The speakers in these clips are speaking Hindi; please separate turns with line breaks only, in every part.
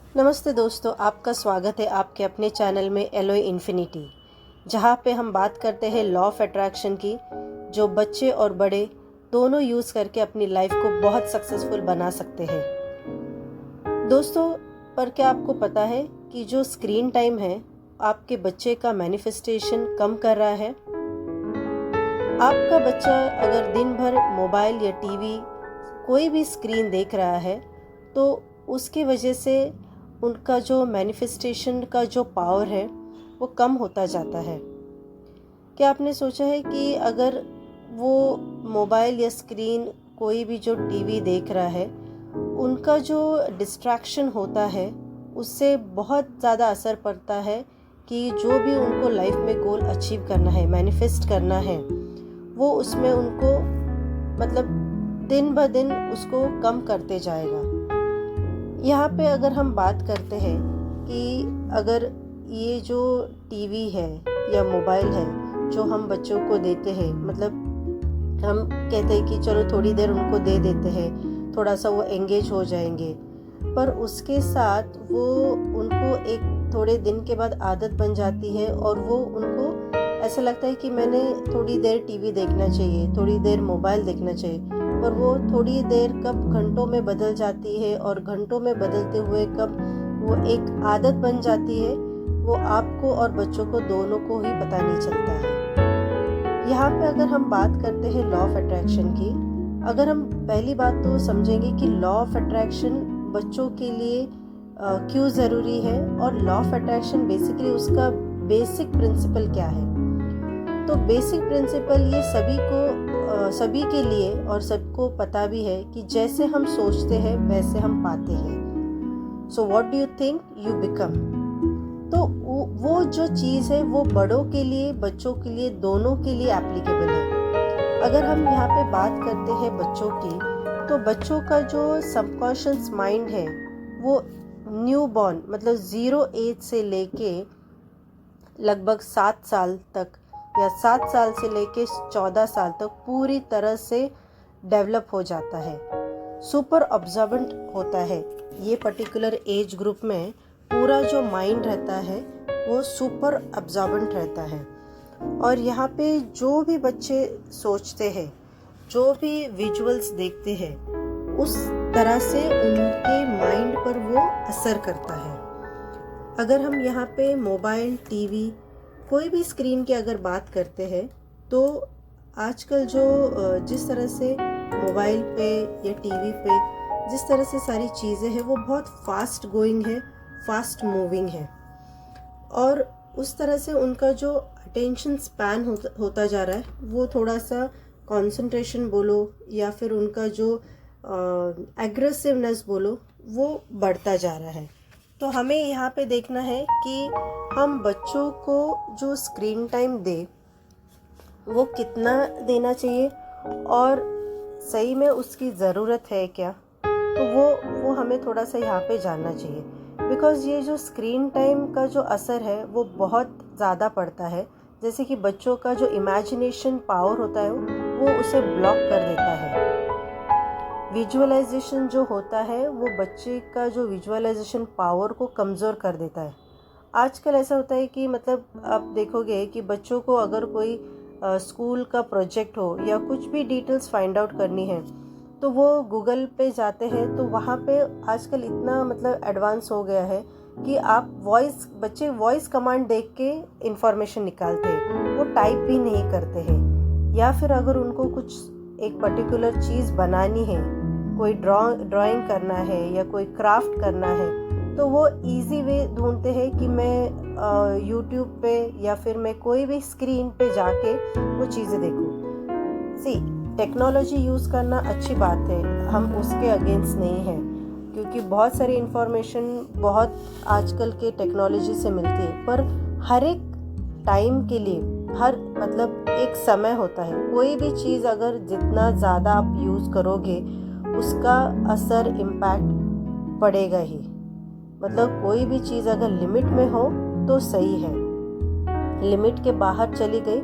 नमस्ते दोस्तों, आपका स्वागत है आपके अपने चैनल में एलोई इन्फिनिटी, जहाँ पे हम बात करते हैं लॉ ऑफ अट्रैक्शन की, जो बच्चे और बड़े दोनों यूज़ करके अपनी लाइफ को बहुत सक्सेसफुल बना सकते हैं। दोस्तों, पर क्या आपको पता है कि जो स्क्रीन टाइम है आपके बच्चे का मैनिफेस्टेशन कम कर रहा है। आपका बच्चा अगर दिन भर मोबाइल या टीवी कोई भी स्क्रीन देख रहा है तो उसकी वजह से उनका जो मैनिफेस्टेशन का जो पावर है वो कम होता जाता है। क्या आपने सोचा है कि अगर वो मोबाइल या स्क्रीन कोई भी जो टीवी देख रहा है, उनका जो डिस्ट्रैक्शन होता है उससे बहुत ज़्यादा असर पड़ता है कि जो भी उनको लाइफ में गोल अचीव करना है, मैनिफेस्ट करना है, वो उसमें उनको मतलब दिन ब दिन उसको कम करते जाएगा। यहाँ पे अगर हम बात करते हैं कि अगर ये जो टीवी है या मोबाइल है जो हम बच्चों को देते हैं, मतलब हम कहते हैं कि चलो थोड़ी देर उनको दे देते हैं, थोड़ा सा वो एंगेज हो जाएंगे, पर उसके साथ वो उनको एक थोड़े दिन के बाद आदत बन जाती है और वो उनको ऐसा लगता है कि मैंने थोड़ी देर टीवी देखना चाहिए, थोड़ी देर मोबाइल देखना चाहिए, पर वो थोड़ी देर कब घंटों में बदल जाती है और घंटों में बदलते हुए कब वो एक आदत बन जाती है, वो आपको और बच्चों को दोनों को ही पता नहीं चलता है। यहाँ पे अगर हम बात करते हैं लॉ ऑफ अट्रैक्शन की, अगर हम पहली बात तो समझेंगे कि लॉ ऑफ अट्रैक्शन बच्चों के लिए क्यों ज़रूरी है और लॉ ऑफ अट्रैक्शन बेसिकली उसका बेसिक प्रिंसिपल क्या है। तो बेसिक प्रिंसिपल ये सभी के लिए और सबको पता भी है कि जैसे हम सोचते हैं वैसे हम पाते हैं। So what do you think you become. तो वो जो चीज़ है वो बड़ों के लिए, बच्चों के लिए, दोनों के लिए एप्लीकेबल है। अगर हम यहाँ पे बात करते हैं बच्चों की, तो बच्चों का जो सबकॉन्शियस माइंड है वो न्यू बॉर्न मतलब 0 एज से लेके लगभग 7 साल तक या 7 साल से लेके 14 साल तक पूरी तरह से डेवलप हो जाता है, सुपर ऑब्जर्वेंट होता है। ये पर्टिकुलर एज ग्रुप में पूरा जो माइंड रहता है वो सुपर ऑब्जर्वेंट रहता है। और यहाँ पे जो भी बच्चे सोचते हैं, जो भी विजुअल्स देखते हैं, उस तरह से उनके माइंड पर वो असर करता है। अगर हम यहाँ पे मोबाइल, टीवी, कोई भी स्क्रीन की अगर बात करते हैं, तो आजकल जो जिस तरह से मोबाइल पे या टीवी पे जिस तरह से सारी चीज़ें हैं वो बहुत फास्ट गोइंग है, फास्ट मूविंग है, और उस तरह से उनका जो अटेंशन स्पैन होता जा रहा है वो थोड़ा सा कंसंट्रेशन बोलो या फिर उनका जो एग्रेसिवनेस बोलो वो बढ़ता जा रहा है। तो हमें यहाँ पे देखना है कि हम बच्चों को जो स्क्रीन टाइम दे वो कितना देना चाहिए और सही में उसकी ज़रूरत है क्या, तो वो हमें थोड़ा सा यहाँ पे जानना चाहिए। बिकॉज़ ये जो स्क्रीन टाइम का जो असर है वो बहुत ज़्यादा पड़ता है। जैसे कि बच्चों का जो इमेजिनेशन पावर होता है वो उसे ब्लॉक कर देता है। विजुअलाइजेशन जो होता है वो बच्चे का जो विजुअलाइजेशन पावर को कमज़ोर कर देता है। आजकल ऐसा होता है कि मतलब आप देखोगे कि बच्चों को अगर कोई स्कूल का प्रोजेक्ट हो या कुछ भी डिटेल्स फाइंड आउट करनी है तो वो गूगल पे जाते हैं, तो वहाँ पे आजकल इतना मतलब एडवांस हो गया है कि आप बच्चे वॉइस कमांड देख के इंफॉर्मेशन निकालते हैं, वो टाइप भी नहीं करते हैं। या फिर अगर उनको कुछ एक पर्टिकुलर चीज़ बनानी है, कोई ड्राइंग करना है या कोई क्राफ्ट करना है, तो वो इजी वे ढूंढते हैं कि मैं यूट्यूब पे या फिर मैं कोई भी स्क्रीन पे जाके वो चीज़ें देखूँ। टेक्नोलॉजी यूज़ करना अच्छी बात है, हम उसके अगेंस्ट नहीं हैं, क्योंकि बहुत सारी इन्फॉर्मेशन बहुत आजकल के टेक्नोलॉजी से मिलती है, पर हर एक टाइम के लिए मतलब एक समय होता है। कोई भी चीज़ अगर जितना ज़्यादा आप यूज़ करोगे उसका असर इम्पैक्ट पड़ेगा ही। मतलब कोई भी चीज़ अगर लिमिट में हो तो सही है, लिमिट के बाहर चली गई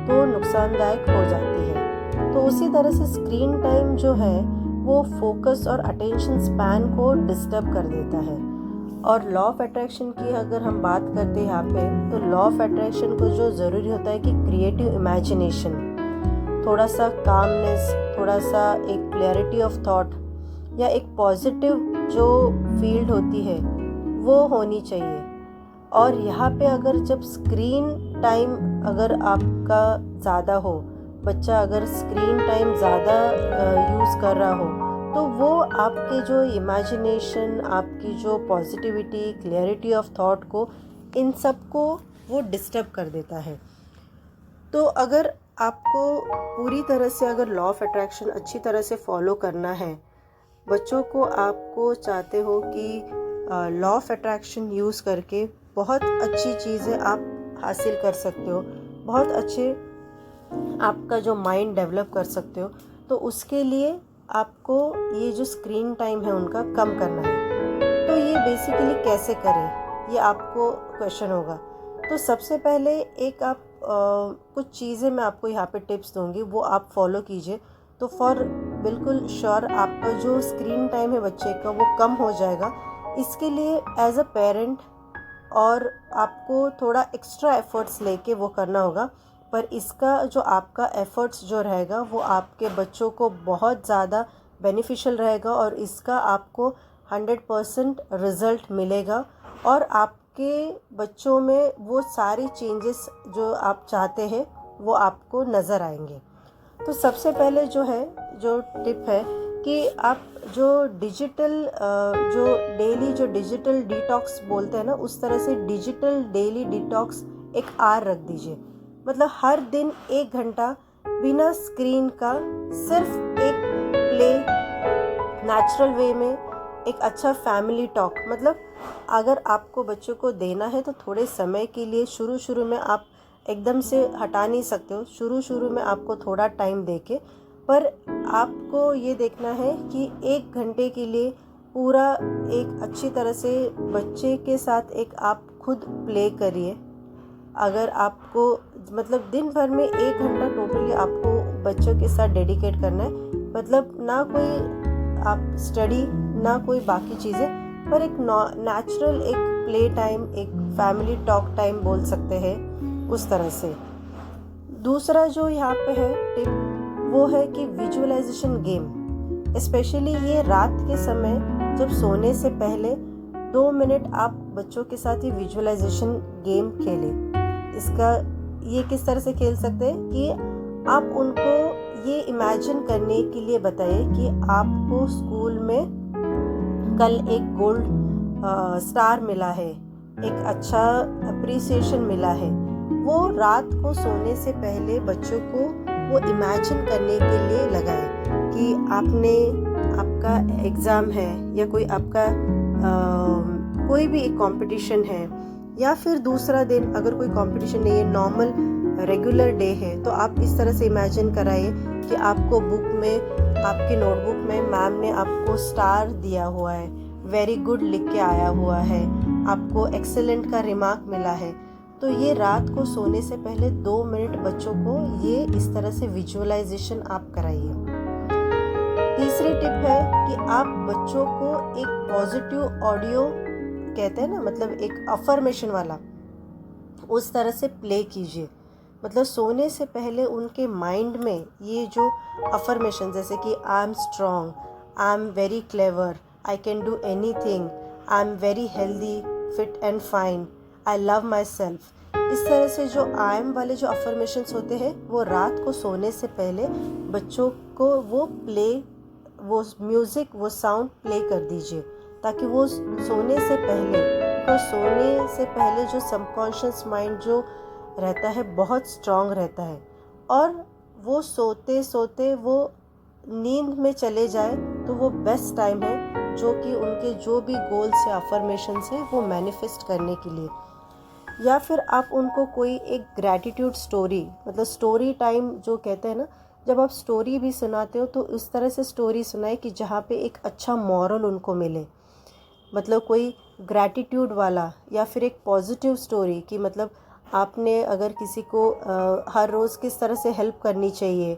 तो नुकसानदायक हो जाती है। तो उसी तरह से स्क्रीन टाइम जो है वो फोकस और अटेंशन स्पैन को डिस्टर्ब कर देता है। और लॉ ऑफ अट्रैक्शन की अगर हम बात करते हैं यहाँ पे, तो लॉ ऑफ अट्रैक्शन को जो ज़रूरी होता है कि क्रिएटिव इमेजिनेशन, थोड़ा सा कामनेस, थोड़ा सा एक क्लैरिटी ऑफ थॉट या एक पॉजिटिव जो फील्ड होती है वो होनी चाहिए। और यहाँ पे अगर जब स्क्रीन टाइम अगर आपका ज़्यादा हो, बच्चा अगर स्क्रीन टाइम ज़्यादा यूज़ कर रहा हो, तो वो आपके जो इमेजिनेशन, आपकी जो पॉजिटिविटी, क्लैरिटी ऑफ थॉट को, इन सब को वो डिस्टर्ब कर देता है। तो अगर आपको पूरी तरह से अगर लॉ ऑफ अट्रैक्शन अच्छी तरह से फॉलो करना है, बच्चों को आपको चाहते हो कि लॉ ऑफ अट्रैक्शन यूज़ करके बहुत अच्छी चीज़ें आप हासिल कर सकते हो, बहुत अच्छे आपका जो माइंड डेवलप कर सकते हो, तो उसके लिए आपको ये जो स्क्रीन टाइम है उनका कम करना है। तो ये बेसिकली कैसे करें, ये आपको क्वेश्चन होगा। तो सबसे पहले एक आप कुछ चीज़ें मैं आपको यहाँ पे टिप्स दूँगी, वो आप फॉलो कीजिए, तो फॉर बिल्कुल श्योर आपका जो स्क्रीन टाइम है बच्चे का वो कम हो जाएगा। इसके लिए एज अ पेरेंट और आपको थोड़ा एक्स्ट्रा एफर्ट्स लेके वो करना होगा, पर इसका जो आपका एफर्ट्स जो रहेगा वो आपके बच्चों को बहुत ज़्यादा बेनिफिशियल रहेगा और इसका आपको 100% रिज़ल्ट मिलेगा और आपके बच्चों में वो सारी चेंजेस जो आप चाहते हैं वो आपको नज़र आएंगे। तो सबसे पहले जो टिप है कि आप जो डिजिटल जो डेली जो डिजिटल डिटॉक्स बोलते हैं ना, उस तरह से डिजिटल डेली डिटॉक्स एक आर रख दीजिए। मतलब हर दिन 1 घंटा बिना स्क्रीन का सिर्फ एक प्ले, नेचुरल वे में एक अच्छा फैमिली टॉक, मतलब अगर आपको बच्चों को देना है तो थोड़े समय के लिए, शुरू में आप एकदम से हटा नहीं सकते हो, शुरू में आपको थोड़ा टाइम देके, पर आपको ये देखना है कि 1 घंटे के लिए पूरा एक अच्छी तरह से बच्चे के साथ एक आप खुद प्ले करिए। अगर आपको मतलब दिन भर में 1 घंटा टोटली आपको बच्चों के साथ डेडिकेट करना है, मतलब ना कोई आप स्टडी ना कोई बाकी चीज़ें, पर एक नेचुरल एक प्ले टाइम, एक फैमिली टॉक टाइम बोल सकते हैं, उस तरह से। दूसरा जो यहाँ पे है टिप वो है कि विजुअलाइजेशन गेम, स्पेशली ये रात के समय जब सोने से पहले 2 मिनट आप बच्चों के साथ ही विजुअलाइजेशन गेम खेलें। इसका ये किस तरह से खेल सकते हैं कि आप उनको ये इमेजिन करने के लिए बताइए कि आपको स्कूल में कल एक गोल्ड स्टार मिला है, एक अच्छा अप्रिसिएशन मिला है। वो रात को सोने से पहले बच्चों को वो इमेजिन करने के लिए लगाए कि आपका एग्ज़ाम है या कोई आपका कोई भी एक कंपटीशन है, या फिर दूसरा दिन अगर कोई कंपटीशन नहीं है, नॉर्मल रेगुलर डे है, तो आप इस तरह से इमेजिन कराइए कि आपको बुक में, आपकी नोटबुक में मैम ने आपको स्टार दिया हुआ है, वेरी गुड लिख के आया हुआ है, आपको एक्सेलेंट का रिमार्क मिला है। तो ये रात को सोने से पहले 2 मिनट बच्चों को ये इस तरह से विजुअलाइजेशन आप कराइए। तीसरी टिप है कि आप बच्चों को एक पॉजिटिव ऑडियो कहते हैं ना, मतलब एक अफर्मेशन वाला, उस तरह से प्ले कीजिए। मतलब सोने से पहले उनके माइंड में ये जो अफर्मेशन, जैसे कि I am strong, I am very clever, I can do anything, I am very healthy, fit and fine, I love my self, इस तरह से जो आई एम वाले जो अफर्मेशंस होते हैं वो रात को सोने से पहले बच्चों को वो प्ले, वो म्यूज़िक, वो साउंड प्ले कर दीजिए, ताकि वो सोने से पहले जो सबकॉन्शियस माइंड जो रहता है बहुत स्ट्रांग रहता है, और वो सोते सोते वो नींद में चले जाए तो वो बेस्ट टाइम है जो कि उनके जो भी गोल्स या अफर्मेशंस है वो मैनिफेस्ट करने के लिए। या फिर आप उनको कोई एक ग्रैटिट्यूड स्टोरी, मतलब स्टोरी टाइम जो कहते हैं ना, जब आप स्टोरी भी सुनाते हो तो उस तरह से स्टोरी सुनाए कि जहाँ पे एक अच्छा मॉरल उनको मिले, मतलब कोई ग्रैटिट्यूड वाला, या फिर एक पॉजिटिव स्टोरी कि मतलब आपने अगर किसी को हर रोज़ किस तरह से हेल्प करनी चाहिए,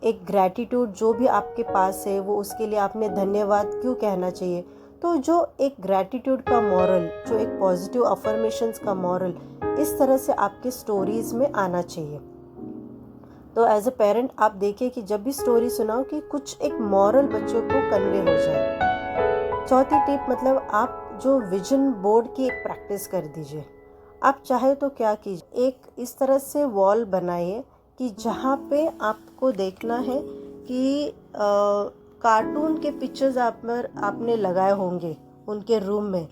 एक ग्रैटिट्यूड जो भी आपके पास है वो उसके लिए आपने धन्यवाद क्यों कहना चाहिए। तो जो एक ग्रैटिट्यूड का मॉरल, जो एक पॉजिटिव अफर्मेशंस का मॉरल, इस तरह से आपके स्टोरीज में आना चाहिए। तो एज अ पेरेंट आप देखिए कि जब भी स्टोरी सुनाओ कि कुछ एक मॉरल बच्चों को कन्वे हो जाए। चौथी टिप, मतलब आप जो विजन बोर्ड की एक प्रैक्टिस कर दीजिए। आप चाहे तो क्या कीजिए, एक इस तरह से वॉल बनाइए कि जहाँ पे आपको देखना है कि कार्टून के पिक्चर्स आपने लगाए होंगे उनके रूम में,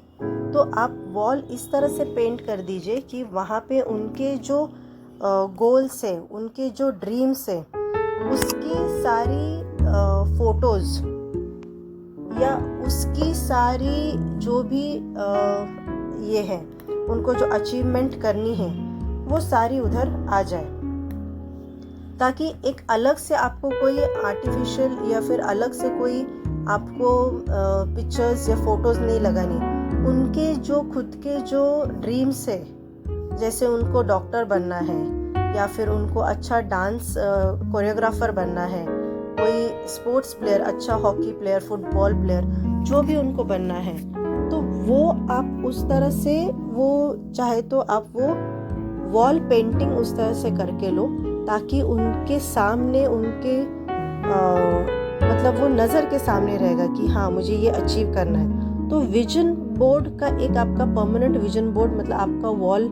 तो आप वॉल इस तरह से पेंट कर दीजिए कि वहाँ पे उनके जो गोल्स है, उनके जो ड्रीम्स है, उसकी सारी फोटोज़ या उसकी सारी जो भी ये है, उनको जो अचीवमेंट करनी है, वो सारी उधर आ जाए, ताकि एक अलग से आपको कोई आर्टिफिशियल या फिर अलग से कोई आपको पिक्चर्स या फोटोज़ नहीं लगानी। उनके जो खुद के जो ड्रीम्स है, जैसे उनको डॉक्टर बनना है या फिर उनको अच्छा डांस कोरियोग्राफर बनना है, कोई स्पोर्ट्स प्लेयर, अच्छा हॉकी प्लेयर, फुटबॉल प्लेयर, जो भी उनको बनना है, तो वो आप उस तरह से, वो चाहे तो आप वो वॉल पेंटिंग उस तरह से करके लो, ताकि उनके सामने उनके मतलब वो नज़र के सामने रहेगा कि हाँ मुझे ये अचीव करना है। तो विजन बोर्ड का एक आपका परमानेंट विजन बोर्ड, मतलब आपका वॉल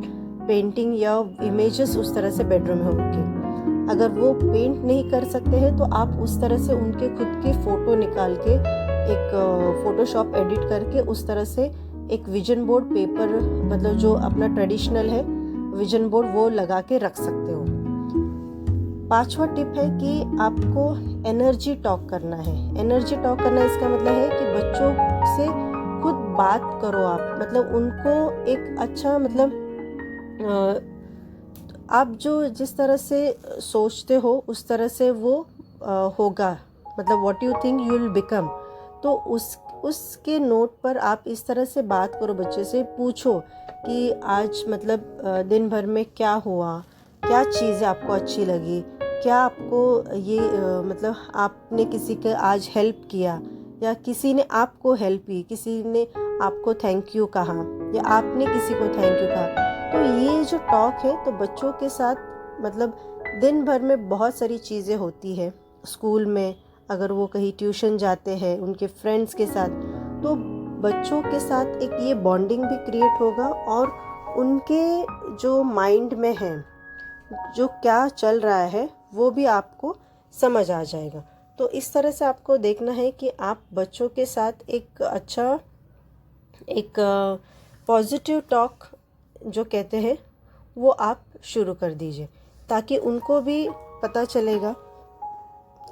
पेंटिंग या इमेजेस उस तरह से बेडरूम में होंगे। अगर वो पेंट नहीं कर सकते हैं तो आप उस तरह से उनके खुद के फ़ोटो निकाल के एक फ़ोटोशॉप एडिट करके उस तरह से एक विजन बोर्ड पेपर, मतलब जो अपना ट्रेडिशनल है विजन बोर्ड, वो लगा के रख सकते हो। पांचवा टिप है कि आपको एनर्जी टॉक करना है। एनर्जी टॉक करना इसका मतलब है कि बच्चों से खुद बात करो आप, मतलब उनको एक अच्छा, मतलब आप जो जिस तरह से सोचते हो उस तरह से वो होगा, मतलब what you think you will become. तो उसके नोट पर आप इस तरह से बात करो, बच्चे से पूछो कि आज मतलब दिन भर में क्या हुआ, क्या चीज़ें आपको अच्छी लगी, क्या आपको ये मतलब आपने किसी का आज हेल्प किया या किसी ने आपको हेल्प की, किसी ने आपको थैंक यू कहा या आपने किसी को थैंक यू कहा। तो ये जो टॉक है, तो बच्चों के साथ, मतलब दिन भर में बहुत सारी चीज़ें होती है स्कूल में, अगर वो कहीं ट्यूशन जाते हैं उनके फ्रेंड्स के साथ, तो बच्चों के साथ एक ये बॉन्डिंग भी क्रिएट होगा और उनके जो माइंड में है जो क्या चल रहा है वो भी आपको समझ आ जाएगा। तो इस तरह से आपको देखना है कि आप बच्चों के साथ एक अच्छा, एक पॉजिटिव टॉक जो कहते हैं वो आप शुरू कर दीजिए, ताकि उनको भी पता चलेगा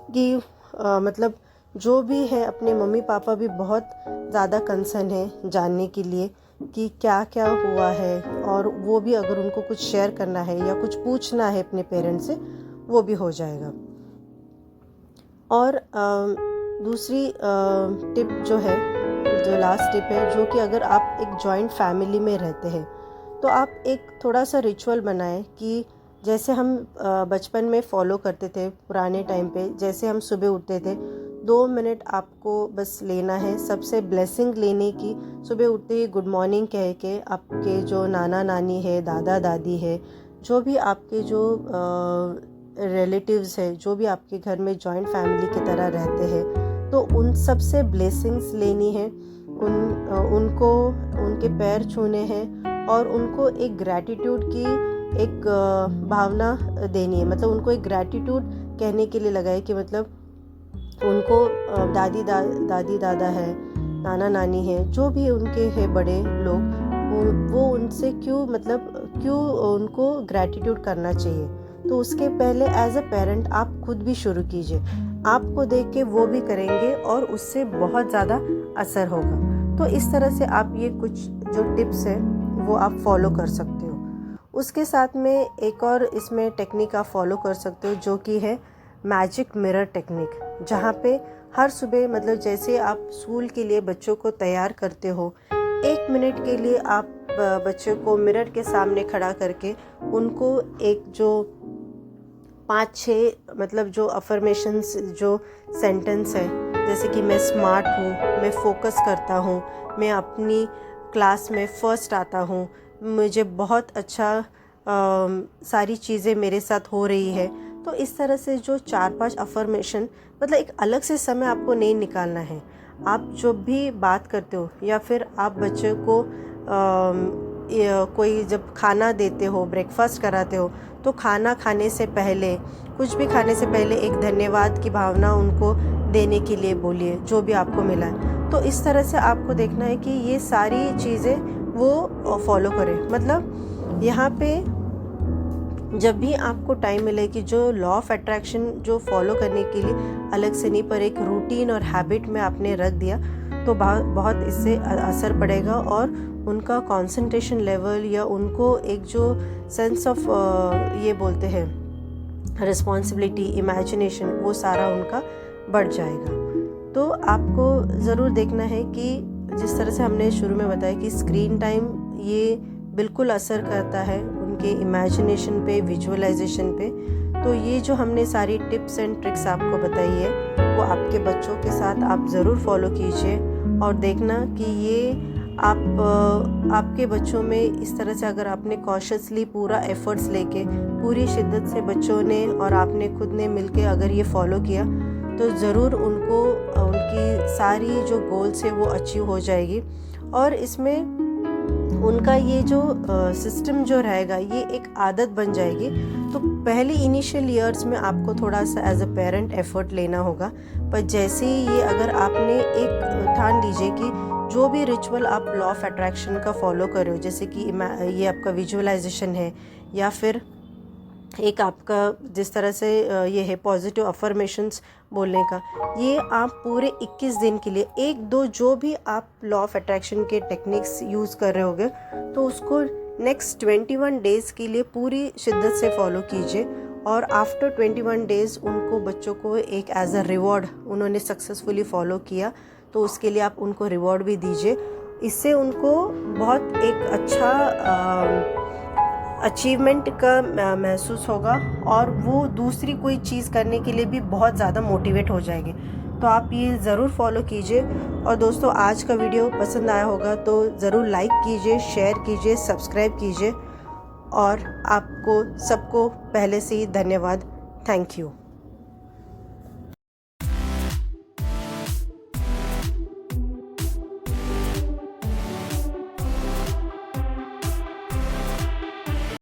कि मतलब जो भी है, अपने मम्मी पापा भी बहुत ज़्यादा कंसर्न है जानने के लिए कि क्या क्या हुआ है, और वो भी अगर उनको कुछ शेयर करना है या कुछ पूछना है अपने पेरेंट्स से, वो भी हो जाएगा। और दूसरी टिप जो है, जो लास्ट टिप है, जो कि अगर आप एक जॉइंट फैमिली में रहते हैं तो आप एक थोड़ा सा रिचुअल बनाएं कि जैसे हम बचपन में फॉलो करते थे पुराने टाइम पे, जैसे हम सुबह उठते थे 2 मिनट आपको बस लेना है सबसे ब्लेसिंग लेने की। सुबह उठते ही गुड मॉर्निंग कह के आपके जो नाना नानी है, दादा दादी है, जो भी आपके जो रिलेटिव्स है, जो भी आपके घर में जॉइंट फैमिली की तरह रहते हैं, तो उन सब से ब्लेसिंग्स लेनी है, उनको उनके पैर छूने हैं और उनको एक ग्रैटिट्यूड की एक भावना देनी है। मतलब उनको एक ग्रैटिट्यूड कहने के लिए लगाए कि मतलब उनको दादी दादा है, नाना नानी है, जो भी उनके हैं बड़े लोग, वो उनसे क्यों उनको ग्रैटिट्यूड करना चाहिए। तो उसके पहले एज अ पेरेंट आप खुद भी शुरू कीजिए, आपको देख के वो भी करेंगे और उससे बहुत ज़्यादा असर होगा। तो इस तरह से आप ये कुछ जो टिप्स हैं वो आप फॉलो कर सकते हो। उसके साथ में एक और इसमें टेक्निक आप फॉलो कर सकते हो, जो कि है मैजिक मिरर टेक्निक, जहाँ पे हर सुबह, मतलब जैसे आप स्कूल के लिए बच्चों को तैयार करते हो, 1 मिनट के लिए आप बच्चों को मिरर के सामने खड़ा करके उनको एक जो 5-6 मतलब जो अफर्मेशंस, जो सेंटेंस है, जैसे कि मैं स्मार्ट हूँ, मैं फोकस करता हूँ, मैं अपनी क्लास में फ़र्स्ट आता हूँ, मुझे बहुत अच्छा सारी चीज़ें मेरे साथ हो रही है। तो इस तरह से जो 4-5 अफर्मेशन, मतलब एक अलग से समय आपको नहीं निकालना है। आप जो भी बात करते हो या फिर आप बच्चे को कोई जब खाना देते हो, ब्रेकफास्ट कराते हो, तो खाना खाने से पहले, कुछ भी खाने से पहले एक धन्यवाद की भावना उनको देने के लिए बोलिए, जो भी आपको मिला है। तो इस तरह से आपको देखना है कि ये सारी चीज़ें वो फॉलो करें। मतलब यहाँ पे जब भी आपको टाइम मिले कि जो लॉ ऑफ अट्रैक्शन जो फॉलो करने के लिए अलग से नहीं, पर एक रूटीन और हैबिट में आपने रख दिया, तो बहुत इससे असर पड़ेगा और उनका कंसंट्रेशन लेवल या उनको एक जो सेंस ऑफ ये बोलते हैं रिस्पॉन्सिबिलिटी, इमेजिनेशन, वो सारा उनका बढ़ जाएगा। तो आपको ज़रूर देखना है कि जिस तरह से हमने शुरू में बताया कि स्क्रीन टाइम ये बिल्कुल असर करता है उनके इमेजिनेशन पे, विजुअलाइजेशन पे। तो ये जो हमने सारी टिप्स एंड ट्रिक्स आपको बताई है, वो आपके बच्चों के साथ आप ज़रूर फॉलो कीजिए और देखना कि ये आपके बच्चों में इस तरह से, अगर आपने कॉशियसली पूरा एफर्ट्स लेके, पूरी शिद्दत से बच्चों ने और आपने खुद ने मिलके अगर ये फॉलो किया, तो ज़रूर उनको उनकी सारी जो गोल्स है वो अचीव हो जाएगी। और इसमें उनका ये जो सिस्टम जो रहेगा, ये एक आदत बन जाएगी। तो पहले इनिशियल ईयर्स में आपको थोड़ा सा एज अ पेरेंट एफर्ट लेना होगा, पर जैसे ही ये अगर आपने एक ठान लीजिए कि जो भी रिचुअल आप लॉ ऑफ अट्रैक्शन का फॉलो कर रहे हो, जैसे कि ये आपका विजुअलाइजेशन है या फिर एक आपका जिस तरह से ये है पॉजिटिव अफर्मेशंस बोलने का, ये आप पूरे 21 दिन के लिए 1-2 जो भी आप लॉ ऑफ अट्रैक्शन के टेक्निक्स यूज़ कर रहे होगे, तो उसको नेक्स्ट 21 डेज़ के लिए पूरी शिद्दत से फॉलो कीजिए। और आफ्टर 21 डेज़ उनको, बच्चों को एक एज अ रिवॉर्ड, उन्होंने सक्सेसफुली फॉलो किया तो उसके लिए आप उनको रिवॉर्ड भी दीजिए। इससे उनको बहुत एक अच्छा अचीवमेंट का महसूस होगा और वो दूसरी कोई चीज़ करने के लिए भी बहुत ज़्यादा मोटिवेट हो जाएंगे। तो आप ये ज़रूर फॉलो कीजिए। और दोस्तों, आज का वीडियो पसंद आया होगा तो ज़रूर लाइक कीजिए, शेयर कीजिए, सब्सक्राइब कीजिए। और आपको सबको पहले से ही धन्यवाद। Thank you.